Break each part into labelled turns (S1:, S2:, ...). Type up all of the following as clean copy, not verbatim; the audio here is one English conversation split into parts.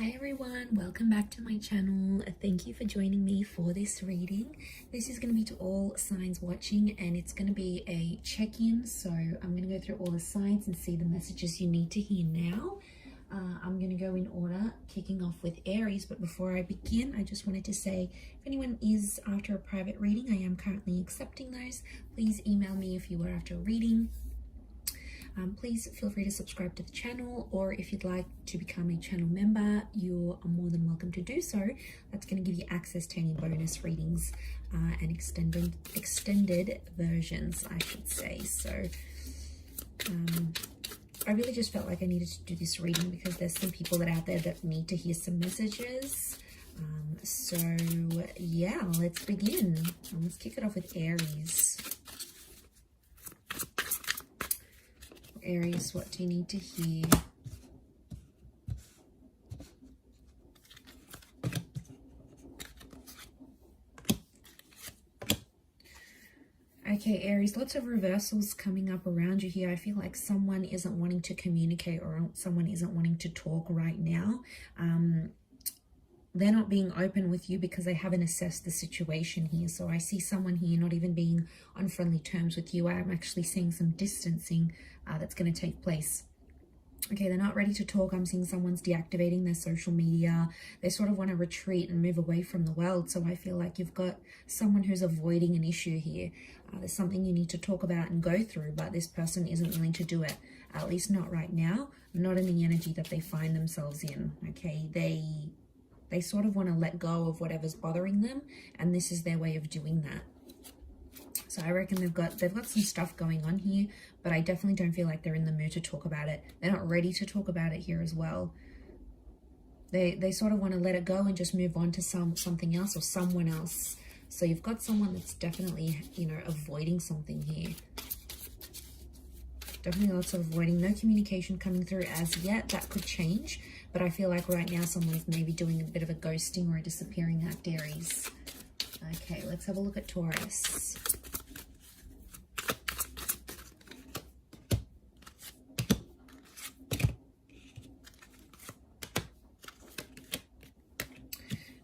S1: Hi everyone, welcome back to my channel. Thank you for joining me for this reading. This is going to be to all signs watching, and it's going to be a check-in. So I'm going to go through all the signs and see the messages you need to hear now. I'm going to go in order, kicking off with Aries. But before I begin, I just wanted to say, if anyone is after a private reading, I am currently accepting those. Please email me if you are after a reading. Please feel free to subscribe to the channel, or if you'd like to become a channel member, you are more than welcome to do so. That's going to give you access to any bonus readings and extended versions, I should say. So I really just felt like I needed to do this reading because there's some people that are out there that need to hear some messages. So yeah, let's begin. Let's kick it off with Aries. Aries, what do you need to hear? Okay, Aries, lots of reversals coming up around you here. I feel like someone isn't wanting to communicate, or someone isn't wanting to talk right now. They're not being open with you because they haven't assessed the situation here. So I see someone here not even being on friendly terms with you. I'm actually seeing some distancing that's going to take place. Okay, they're not ready to talk. I'm seeing someone's deactivating their social media. They sort of want to retreat and move away from the world. So I feel like you've got someone who's avoiding an issue here. There's something you need to talk about and go through, but this person isn't willing to do it, at least not right now, not in the energy that they find themselves in. Okay, they sort of want to let go of whatever's bothering them, and this is their way of doing that. So I reckon they've got some stuff going on here, but I definitely don't feel like they're in the mood to talk about it. They're not ready to talk about it here as well. They sort of want to let it go and just move on to something else or someone else. So you've got someone that's definitely, avoiding something here. Definitely lots of avoiding. No communication coming through as yet. That could change. But I feel like right now someone's maybe doing a bit of a ghosting or a disappearing act, Aries. Okay, let's have a look at Taurus.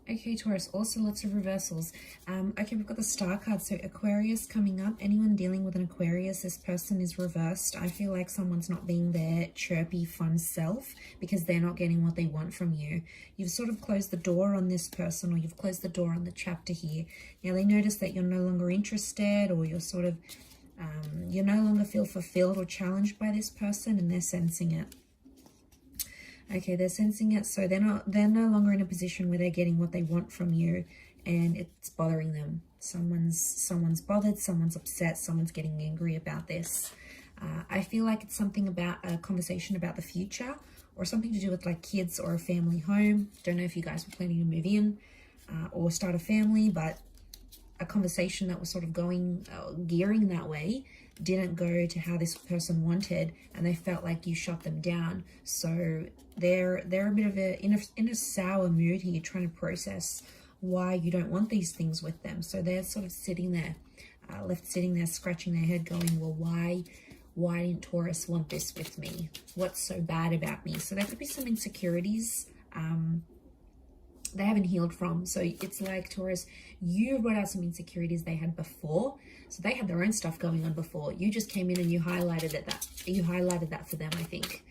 S1: Okay, Taurus, also lots of reversals. Okay, we've got the Star card. So Aquarius coming up. Anyone dealing with an Aquarius, this person is reversed. I feel like someone's not being their chirpy, fun self because they're not getting what they want from you. You've sort of closed the door on this person, or you've closed the door on the chapter here. Now they notice that you're no longer interested, or you're sort of, you no longer feel fulfilled or challenged by this person, and they're sensing it. Okay, they're sensing it, so they're no longer in a position where they're getting what they want from you, and it's bothering them. Someone's bothered, someone's upset, someone's getting angry about this. I feel like it's something about a conversation about the future, or something to do with like kids or a family home. Don't know if you guys were planning to move in or start a family, but a conversation that was sort of gearing that way didn't go to how this person wanted, and they felt like you shut them down. So they're a bit of in a sour mood here, trying to process why you don't want these things with them. So they're sort of sitting there, left sitting there, scratching their head, going, well, why didn't Taurus want this with me? What's so bad about me? So there could be some insecurities they haven't healed from. So it's like, Taurus, you brought out some insecurities they had before. So they had their own stuff going on before. You just came in and you highlighted that for them, I think.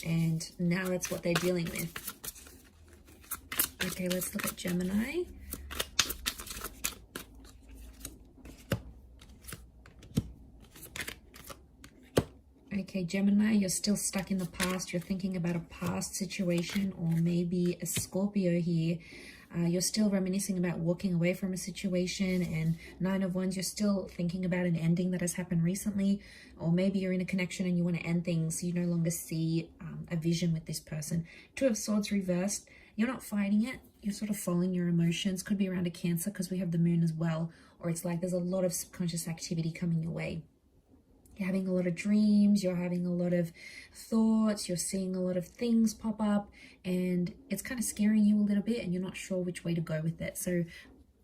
S1: And now that's what they're dealing with. Okay, let's look at Gemini. Okay, Gemini, you're still stuck in the past. You're thinking about a past situation, or maybe a Scorpio here. You're still reminiscing about walking away from a situation, and 9 of Wands, you're still thinking about an ending that has happened recently, or maybe you're in a connection and you want to end things, so you no longer see a vision with this person. 2 of Swords reversed. You're not fighting it. You're sort of following your emotions. Could be around a Cancer because we have the moon as well, or it's like there's a lot of subconscious activity coming your way. You're having a lot of dreams, you're having a lot of thoughts, you're seeing a lot of things pop up, and it's kind of scaring you a little bit, and you're not sure which way to go with it. So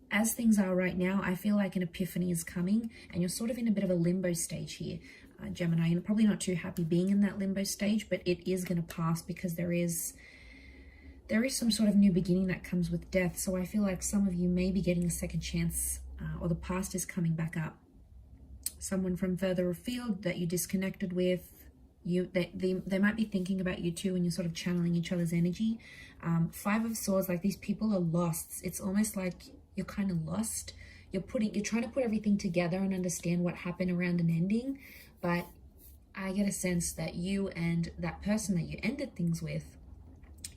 S1: as things are right now, I feel like an epiphany is coming, and you're sort of in a bit of a limbo stage here. Gemini, you're probably not too happy being in that limbo stage, but it is going to pass because there is there is some sort of new beginning that comes with death. So I feel like some of you may be getting a second chance, or the past is coming back up. Someone from further afield that you disconnected with, they might be thinking about you too, and you're sort of channeling each other's energy. Five of Swords, like these people are lost. It's almost like you're kind of lost. You're trying to put everything together and understand what happened around an ending, but I get a sense that you and that person that you ended things with,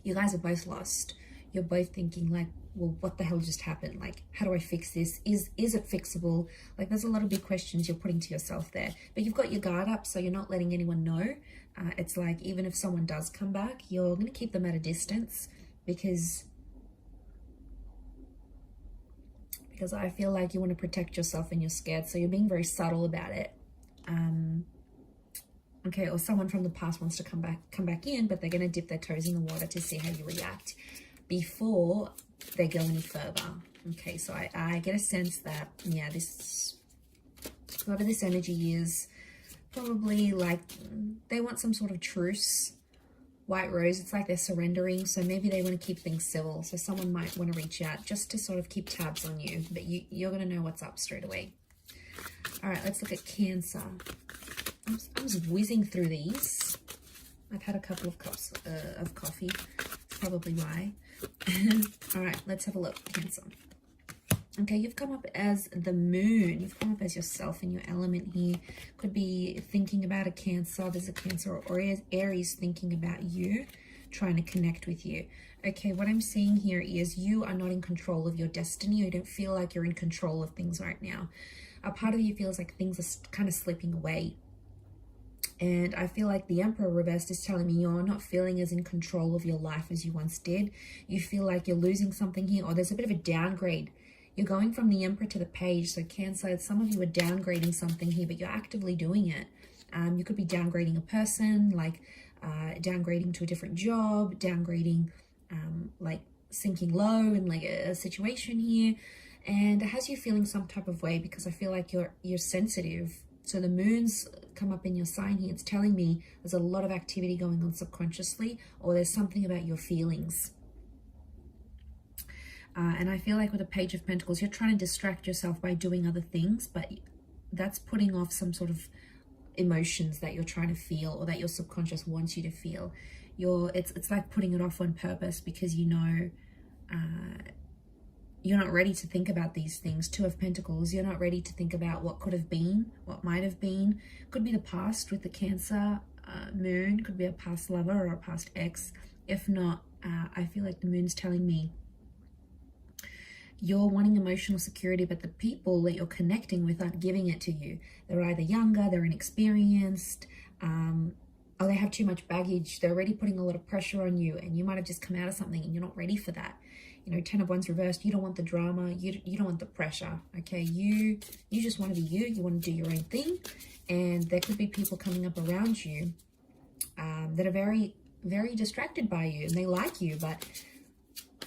S1: you guys are both lost. You're both thinking like, well, what the hell just happened? Like, how do I fix this? Is it fixable? Like, there's a lot of big questions you're putting to yourself there, but you've got your guard up, so you're not letting anyone know. It's like, even if someone does come back, you're going to keep them at a distance, because I feel like you want to protect yourself and you're scared, so you're being very subtle about it. Okay, or someone from the past wants to come back in, but they're going to dip their toes in the water to see how you react before they go any further. Okay, so I get a sense that, yeah, whoever this energy is, probably like they want some sort of truce. White Rose, it's like they're surrendering, so maybe they want to keep things civil. So someone might want to reach out just to sort of keep tabs on you, but you're going to know what's up straight away. All right, let's look at Cancer. I'm just whizzing through these. I've had a couple of cups of coffee. That's probably why. All right, let's have a look. Cancer. Okay, you've come up as the Moon. You've come up as yourself in your element here. Could be thinking about a Cancer. There's a Cancer or Aries thinking about you, trying to connect with you. Okay, what I'm seeing here is you are not in control of your destiny. You don't feel like you're in control of things right now. A part of you feels like things are kind of slipping away. And I feel like the Emperor reversed is telling me you're not feeling as in control of your life as you once did. You feel like you're losing something here, or there's a bit of a downgrade. You're going from the Emperor to the Page. So Cancer, some of you are downgrading something here, but you're actively doing it. You could be downgrading a person, like downgrading to a different job, downgrading, like sinking low in like a situation here. And it has you feeling some type of way, because I feel like you're sensitive. So the Moon's come up in your sign here. It's telling me there's a lot of activity going on subconsciously, or there's something about your feelings. And I feel like with the Page of Pentacles, you're trying to distract yourself by doing other things, but that's putting off some sort of emotions that you're trying to feel, or that your subconscious wants you to feel. It's like putting it off on purpose, because you know you're not ready to think about these things. Two of Pentacles, you're not ready to think about what could have been, what might have been. Could be the past with the Cancer Moon, could be a past lover or a past ex. If not, I feel like the Moon's telling me you're wanting emotional security, but the people that you're connecting with aren't giving it to you. They're either younger, they're inexperienced, or they have too much baggage. They're already putting a lot of pressure on you, and you might have just come out of something and you're not ready for that. You know, 10 of Wands reversed, you don't want the drama, you don't want the pressure, okay? You just want to be you, you want to do your own thing, and there could be people coming up around you that are very, very distracted by you, and they like you, but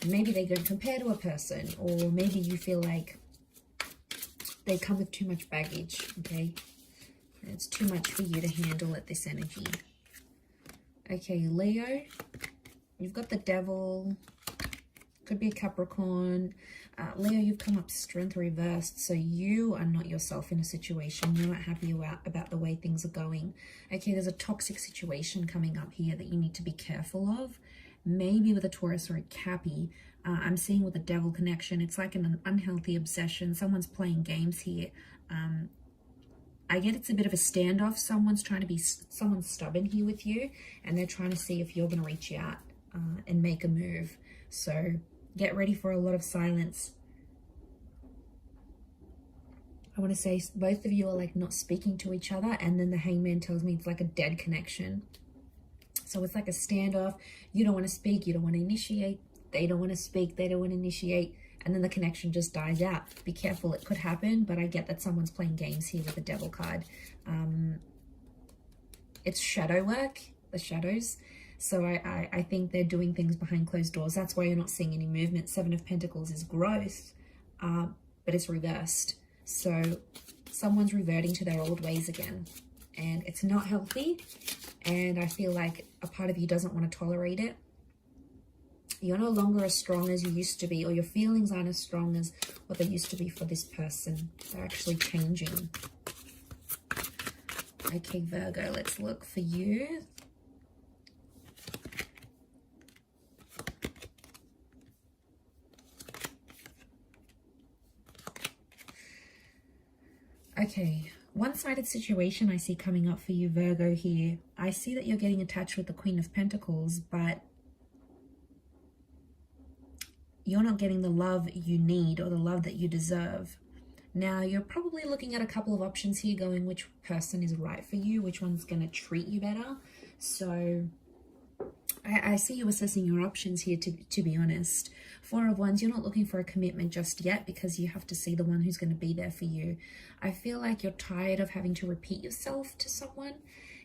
S1: maybe they don't compare to a person, or maybe you feel like they come with too much baggage, okay? It's too much for you to handle at this energy. Okay, Leo, you've got the Devil. Could be a Capricorn. Leo, you've come up Strength reversed, so you are not yourself in a situation. You're not happy about the way things are going. Okay, there's a toxic situation coming up here that you need to be careful of. Maybe with a Taurus or a Cappy. I'm seeing with a Devil connection, it's like an unhealthy obsession. Someone's playing games here. I get it's a bit of a standoff. Someone's stubborn here with you, and they're trying to see if you're going to reach out and make a move. So get ready for a lot of silence. I want to say both of you are like not speaking to each other, and then the Hangman tells me it's like a dead connection. So it's like a standoff. You don't want to speak, you don't want to initiate. They don't want to speak, they don't want to initiate. And then the connection just dies out. Be careful, it could happen, but I get that someone's playing games here with the Devil card. It's shadow work, the shadows. So I think they're doing things behind closed doors. That's why you're not seeing any movement. Seven of Pentacles is growth, but it's reversed. So someone's reverting to their old ways again, and it's not healthy. And I feel like a part of you doesn't want to tolerate it. You're no longer as strong as you used to be, or your feelings aren't as strong as what they used to be for this person. They're actually changing. Okay, Virgo, let's look for you. Okay, one-sided situation I see coming up for you, Virgo, here. I see that you're getting attached with the Queen of Pentacles, but you're not getting the love you need or the love that you deserve. Now, you're probably looking at a couple of options here, going which person is right for you, which one's going to treat you better. So I see you assessing your options here, to be honest. Four of Wands, you're not looking for a commitment just yet because you have to see the one who's going to be there for you. I feel like you're tired of having to repeat yourself to someone.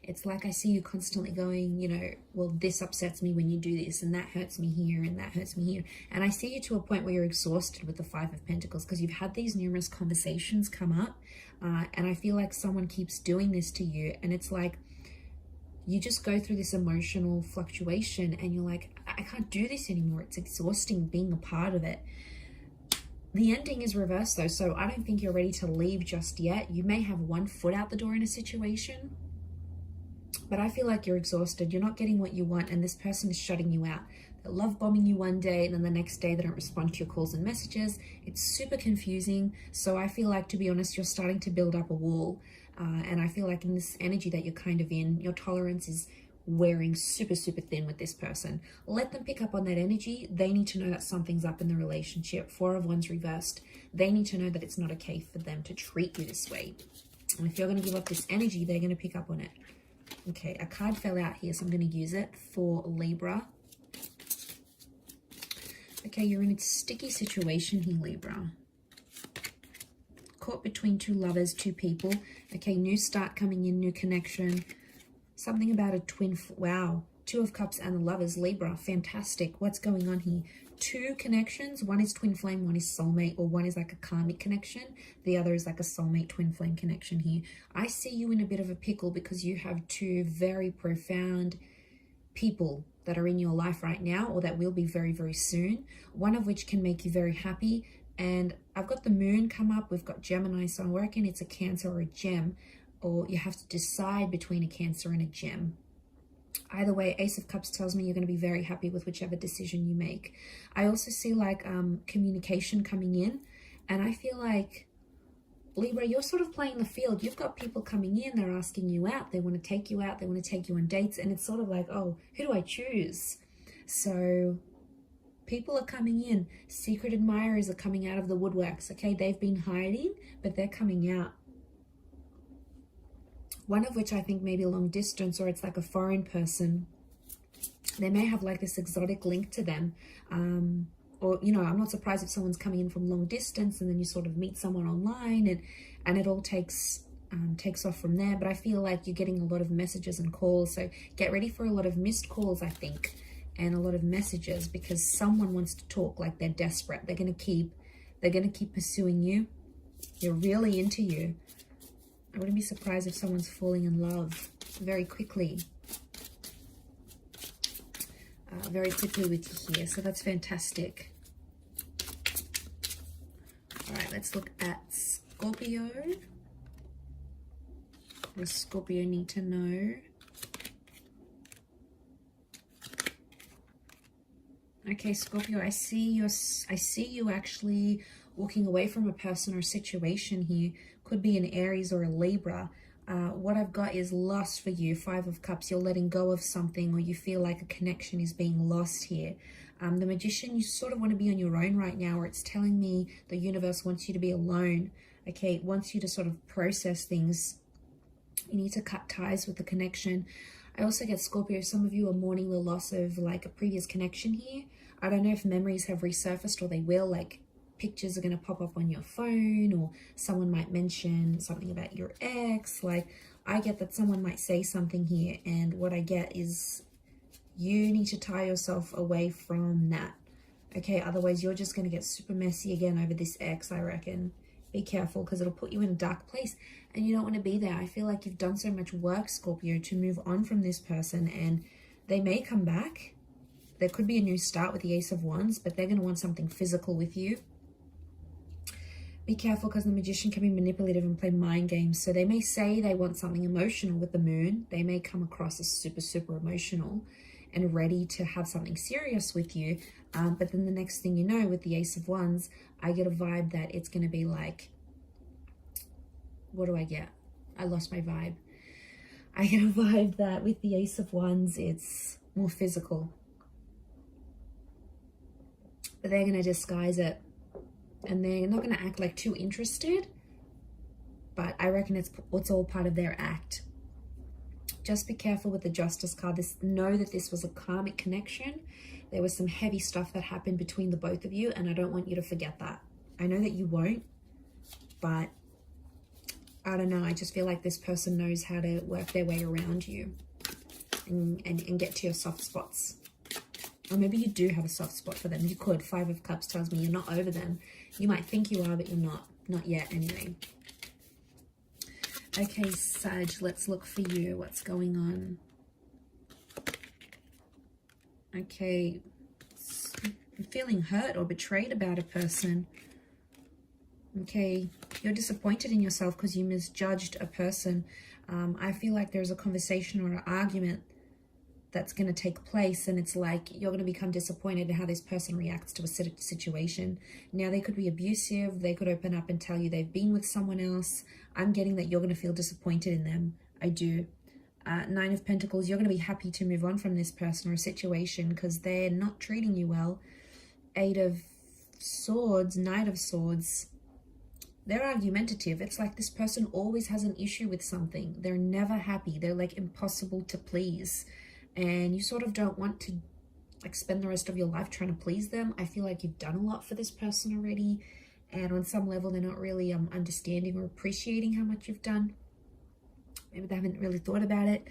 S1: It's like I see you constantly going, you know, well, this upsets me when you do this, and that hurts me here, and that hurts me here. And I see you to a point where you're exhausted with the Five of Pentacles because you've had these numerous conversations come up. And I feel like someone keeps doing this to you. And it's like, you just go through this emotional fluctuation and you're like, I can't do this anymore. It's exhausting being a part of it. The ending is reversed though, so I don't think you're ready to leave just yet. You may have one foot out the door in a situation, but I feel like you're exhausted. You're not getting what you want, and this person is shutting you out. They're love bombing you one day, and then the next day they don't respond to your calls and messages. It's super confusing. So I feel like, to be honest, you're starting to build up a wall. And I feel like in this energy that you're kind of in, your tolerance is wearing super, super thin with this person. Let them pick up on that energy. They need to know that something's up in the relationship. Four of Wands reversed. They need to know that it's not okay for them to treat you this way. And if you're going to give up this energy, they're going to pick up on it. Okay, a card fell out here, so I'm going to use it for Libra. Okay, you're in a sticky situation here, Libra. Caught between two lovers, two people. Okay, new start coming in, new connection. Something about a twin. Wow, Two of Cups and the Lovers, Libra. Fantastic. What's going on here? Two connections. One is twin flame, one is soulmate, or one is like a karmic connection. The other is like a soulmate twin flame connection here. I see you in a bit of a pickle because you have two very profound people that are in your life right now, or that will be very, very soon. One of which can make you very happy. And I've got the moon come up. We've got Gemini, so I'm working it's a Cancer or a Gem, or you have to decide between a Cancer and a Gem. Either way, Ace of Cups tells me you're going to be very happy with whichever decision you make. I also see like communication coming in, and I feel like, Libra, you're sort of playing the field. You've got people coming in, they're asking you out, they want to take you out, they want to take you on dates, and it's sort of like, oh, who do I choose? So people are coming in. Secret admirers are coming out of the woodworks, okay? They've been hiding, but they're coming out. One of which I think may be long distance, or it's like a foreign person. They may have like this exotic link to them. Or, you know, I'm not surprised if someone's coming in from long distance and then you sort of meet someone online and it all takes off from there. But I feel like you're getting a lot of messages and calls. So get ready for a lot of missed calls, I think, and a lot of messages, because someone wants to talk like they're desperate. They're going to keep pursuing you. They're really into you. I wouldn't be surprised if someone's falling in love very quickly. Very quickly with you here. So that's fantastic. All right, let's look at Scorpio. What does Scorpio need to know? Okay, Scorpio, I see you actually walking away from a person or situation here. Could be an Aries or a Libra. What I've got is loss for you. Five of Cups, you're letting go of something, or you feel like a connection is being lost here. The Magician, you sort of want to be on your own right now, or it's telling me the universe wants you to be alone. Okay, it wants you to sort of process things. You need to cut ties with the connection. I also get Scorpio, some of you are mourning the loss of like a previous connection here. I don't know if memories have resurfaced, or they will, like pictures are going to pop up on your phone, or someone might mention something about your ex. Like, I get that someone might say something here, and what I get is you need to tie yourself away from that. Okay, otherwise you're just going to get super messy again over this ex, I reckon. Be careful, because it'll put you in a dark place and you don't want to be there. I feel like you've done so much work, Scorpio, to move on from this person, and they may come back. there could be a new start with the Ace of Wands, but they're going to want something physical with you. Be careful, because the Magician can be manipulative and play mind games. So they may say they want something emotional with the Moon. They may come across as super, super emotional and ready to have something serious with you. But then the next thing you know, with the Ace of Wands, I get a vibe that it's going to be like, what do I get? I lost my vibe. I get a vibe that with the Ace of Wands, it's more physical. But they're going to disguise it. And they're not going to act like too interested. But I reckon it's all part of their act. Just be careful with the Justice card. Know that this was a karmic connection. There was some heavy stuff that happened between the both of you. And I don't want you to forget that. I know that you won't. But I don't know. I just feel like this person knows how to work their way around you. And get to your soft spots. Or maybe you do have a soft spot for them. You could. 5 of Cups tells me you're not over them. You might think you are, but you're not. Not yet, anyway. Okay, Sag, let's look for you. What's going on? Okay. I'm feeling hurt or betrayed about a person. Okay. You're disappointed in yourself because you misjudged a person. I feel like there's a conversation or an argument that's going to take place, and it's like you're going to become disappointed in how this person reacts to a situation. Now, they could be abusive. They could open up and tell you they've been with someone else. I'm getting that you're going to feel disappointed in them. I do. 9 of Pentacles, you're going to be happy to move on from this person or a situation because they're not treating you well. 8 of Swords, Knight of Swords, they're argumentative. It's like this person always has an issue with something. They're never happy. They're like impossible to please. And you sort of don't want to like spend the rest of your life trying to please them. I feel like you've done a lot for this person already. And on some level, they're not really understanding or appreciating how much you've done. Maybe they haven't really thought about it.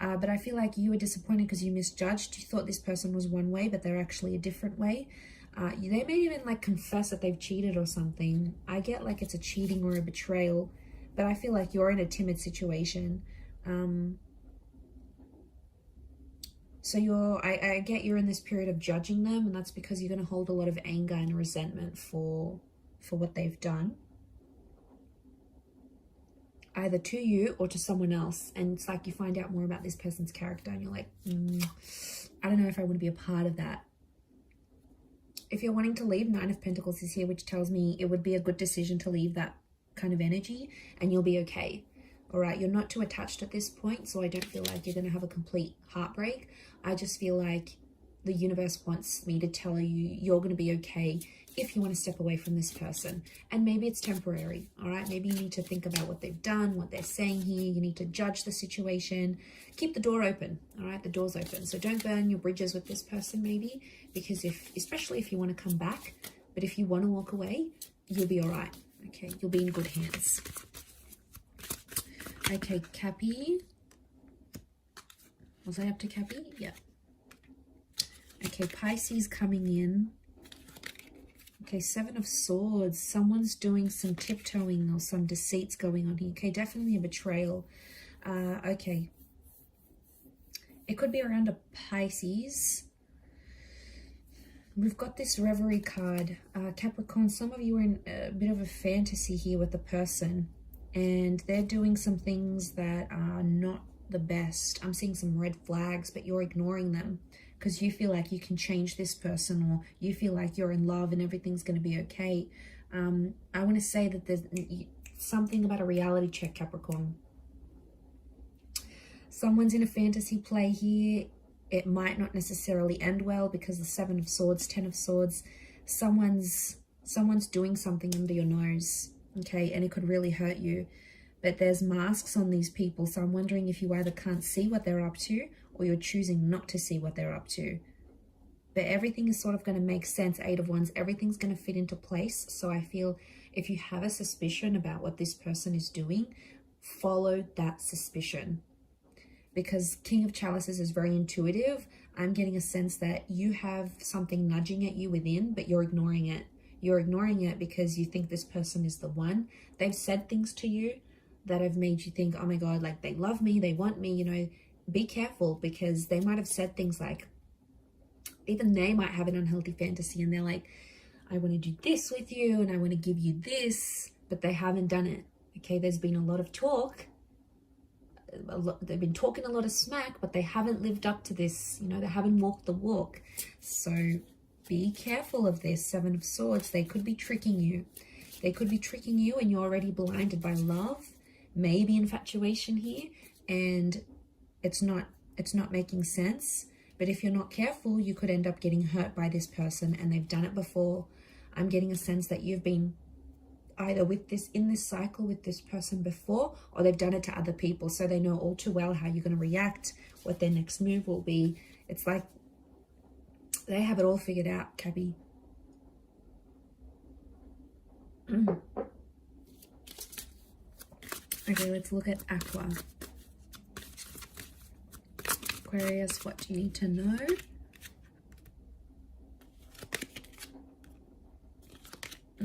S1: But I feel like you were disappointed because you misjudged. You thought this person was one way, but they're actually a different way. They may even like confess that they've cheated or something. I get like it's a cheating or a betrayal. But I feel like you're in a timid situation. So I get you're in this period of judging them, and that's because you're going to hold a lot of anger and resentment for what they've done. Either to you or to someone else. And it's like you find out more about this person's character and you're like, I don't know if I want to be a part of that. If you're wanting to leave, 9 of Pentacles is here, which tells me it would be a good decision to leave that kind of energy and you'll be okay. All right, you're not too attached at this point, so I don't feel like you're going to have a complete heartbreak. I just feel like the universe wants me to tell you you're going to be okay if you want to step away from this person. And maybe it's temporary, all right? Maybe you need to think about what they've done, what they're saying here. You need to judge the situation. Keep the door open, all right? The door's open. So don't burn your bridges with this person maybe, because especially if you want to come back, but if you want to walk away, you'll be all right, okay? You'll be in good hands. Okay, Cappy. Was I up to Cappy? Yeah. Okay, Pisces coming in. Okay, 7 of Swords. Someone's doing some tiptoeing or some deceits going on here. Okay, definitely a betrayal. Okay. It could be around a Pisces. We've got this Reverie card. Capricorn, some of you are in a bit of a fantasy here with the person. And they're doing some things that are not the best. I'm seeing some red flags, but you're ignoring them because you feel like you can change this person, or you feel like you're in love and everything's going to be okay. I want to say that there's something about a reality check, Capricorn. Someone's in a fantasy play here. It might not necessarily end well because the 7 of Swords, 10 of Swords, someone's doing something under your nose. Okay, and it could really hurt you. But there's masks on these people, so I'm wondering if you either can't see what they're up to or you're choosing not to see what they're up to. But everything is sort of going to make sense, 8 of Wands. Everything's going to fit into place. So I feel if you have a suspicion about what this person is doing, follow that suspicion. Because King of Chalices is very intuitive. I'm getting a sense that you have something nudging at you within, but you're ignoring it. You're ignoring it because you think this person is the one. They've said things to you that have made you think, oh my God, like they love me, they want me, you know. Be careful because they might have said things like, even they might have an unhealthy fantasy and they're like, I want to do this with you and I want to give you this, but they haven't done it. Okay, there's been a lot of talk. They've been talking a lot of smack, but they haven't lived up to this. You know, they haven't walked the walk. So be careful of this. Seven of Swords. They could be tricking you. They could be tricking you and you're already blinded by love, maybe infatuation here, and it's not making sense. But if you're not careful, you could end up getting hurt by this person, and they've done it before. I'm getting a sense that you've been either in this cycle with this person before, or they've done it to other people, so they know all too well how you're going to react, what their next move will be. It's like they have it all figured out, Cappy. Okay, let's look at Aqua. Aquarius, what do you need to know?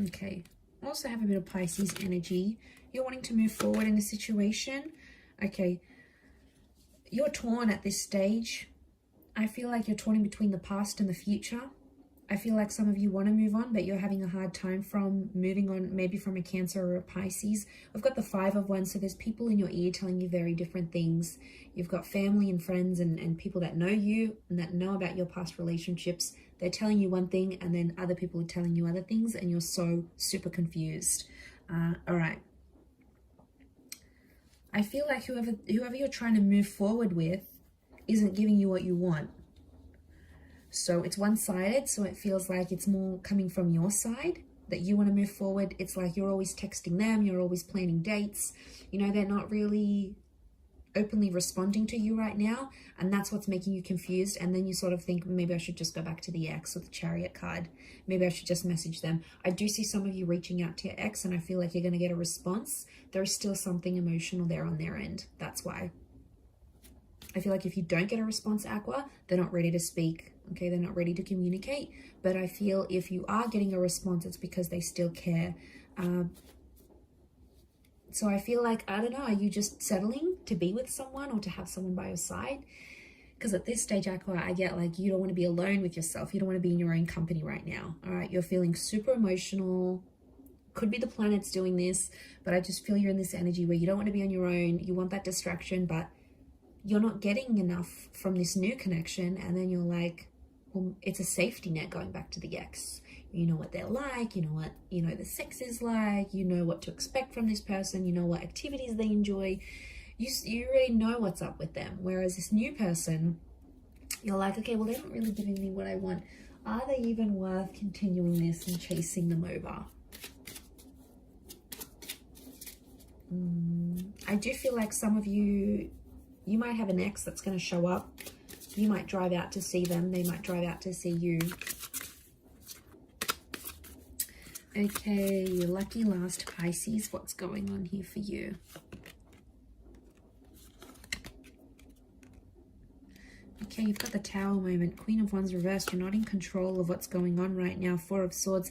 S1: Okay. Also have a bit of Pisces energy. You're wanting to move forward in a situation. Okay. You're torn at this stage. I feel like you're torn in between the past and the future. I feel like some of you want to move on, but you're having a hard time from moving on, maybe from a Cancer or a Pisces. We've got the Five of Wands, so there's people in your ear telling you very different things. You've got family and friends and people that know you and that know about your past relationships. They're telling you one thing, and then other people are telling you other things, and you're so super confused. All right. I feel like whoever you're trying to move forward with isn't giving you what you want. So it's one-sided, so it feels like it's more coming from your side, that you want to move forward. It's like you're always texting them, you're always planning dates. You know, they're not really openly responding to you right now, and that's what's making you confused. And then you sort of think, maybe I should just go back to the ex with the Chariot card. Maybe I should just message them. I do see some of you reaching out to your ex, and I feel like you're going to get a response. There is still something emotional there on their end. That's why. I feel like if you don't get a response, Aqua, they're not ready to speak. Okay, they're not ready to communicate. But I feel if you are getting a response, it's because they still care. So I feel like, I don't know, are you just settling to be with someone or to have someone by your side? Because at this stage, Aqua, I get like you don't want to be alone with yourself. You don't want to be in your own company right now. All right, you're feeling super emotional. Could be the planets doing this, but I just feel you're in this energy where you don't want to be on your own. You want that distraction, but you're not getting enough from this new connection. And then you're like, well, it's a safety net going back to the ex. You know what they're like, you know what, the sex is like, you know what to expect from this person, you know what activities they enjoy. You already know what's up with them. Whereas this new person, you're like, okay, well, they're not really giving me what I want. Are they even worth continuing this and chasing them over? I do feel like some of you might have an ex that's going to show up. You might drive out to see them. They might drive out to see you. Okay, your lucky last Pisces. What's going on here for you? Okay, you've got the Tower moment. Queen of Wands reversed. You're not in control of what's going on right now. Four of Swords.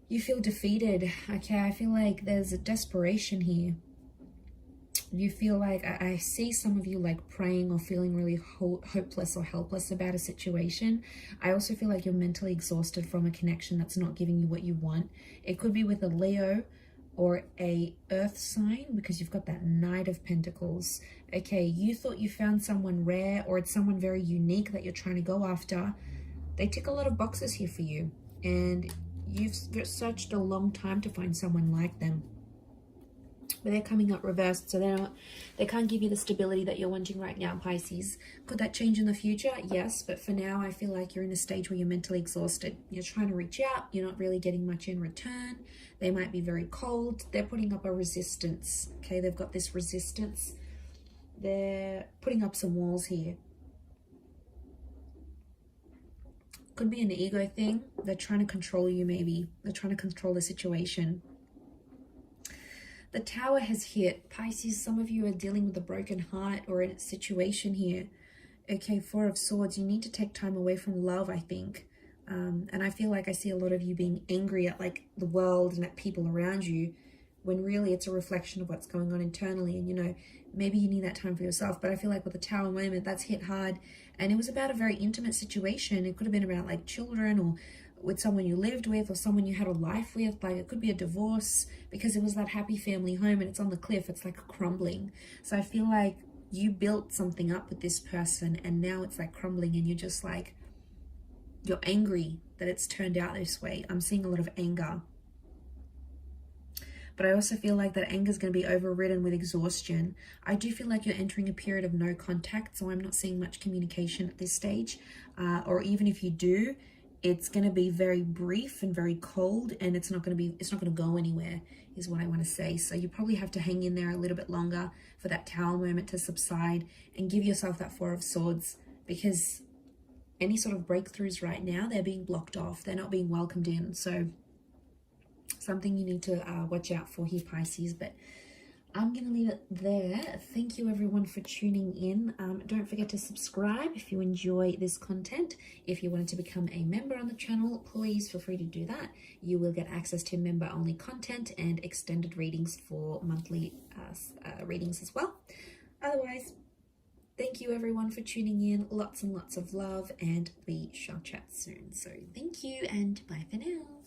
S1: You feel defeated. Okay, I feel like there's a desperation here. You feel like, I see some of you like praying or feeling really hopeless or helpless about a situation. I also feel like you're mentally exhausted from a connection that's not giving you what you want. It could be with a Leo or a earth sign, because you've got that Knight of Pentacles. Okay, you thought you found someone rare, or it's someone very unique that you're trying to go after. They tick a lot of boxes here for you, and you've searched a long time to find someone like them. But they're coming up reversed, so they can't give you the stability that you're wanting right now, Pisces. Could that change in the future? Yes, but for now, I feel like you're in a stage where you're mentally exhausted. You're trying to reach out. You're not really getting much in return. They might be very cold. They're putting up a resistance. Okay, they've got this resistance. They're putting up some walls here. Could be an ego thing. They're trying to control you, maybe. They're trying to control the situation. The Tower has hit. Pisces, some of you are dealing with a broken heart or in a situation here. Okay, Four of Swords. You need to take time away from love, I think. And I feel like I see a lot of you being angry at like the world and at people around you when really it's a reflection of what's going on internally. And, you know, maybe you need that time for yourself. But I feel like with the Tower moment, that's hit hard. And it was about a very intimate situation. It could have been about like children, or with someone you lived with, or someone you had a life with. Like it could be a divorce, because it was that happy family home and it's on the cliff. It's like crumbling. So I feel like you built something up with this person and now it's like crumbling, and you're just like, you're angry that it's turned out this way. I'm seeing a lot of anger. But I also feel like that anger is going to be overridden with exhaustion. I do feel like you're entering a period of no contact, so I'm not seeing much communication at this stage. Or even if you do, it's going to be very brief and very cold, and it's not going to go anywhere, is what I want to say. So you probably have to hang in there a little bit longer for that Tower moment to subside, and give yourself that Four of Swords, because any sort of breakthroughs right now, they're being blocked off. They're not being welcomed in. So something you need to watch out for here, Pisces. But I'm going to leave it there. Thank you everyone for tuning in. Don't forget to subscribe if you enjoy this content. If you wanted to become a member on the channel, please feel free to do that. You will get access to member-only content and extended readings for monthly readings as well. Otherwise, thank you everyone for tuning in. Lots and lots of love, and we shall chat soon. So thank you and bye for now.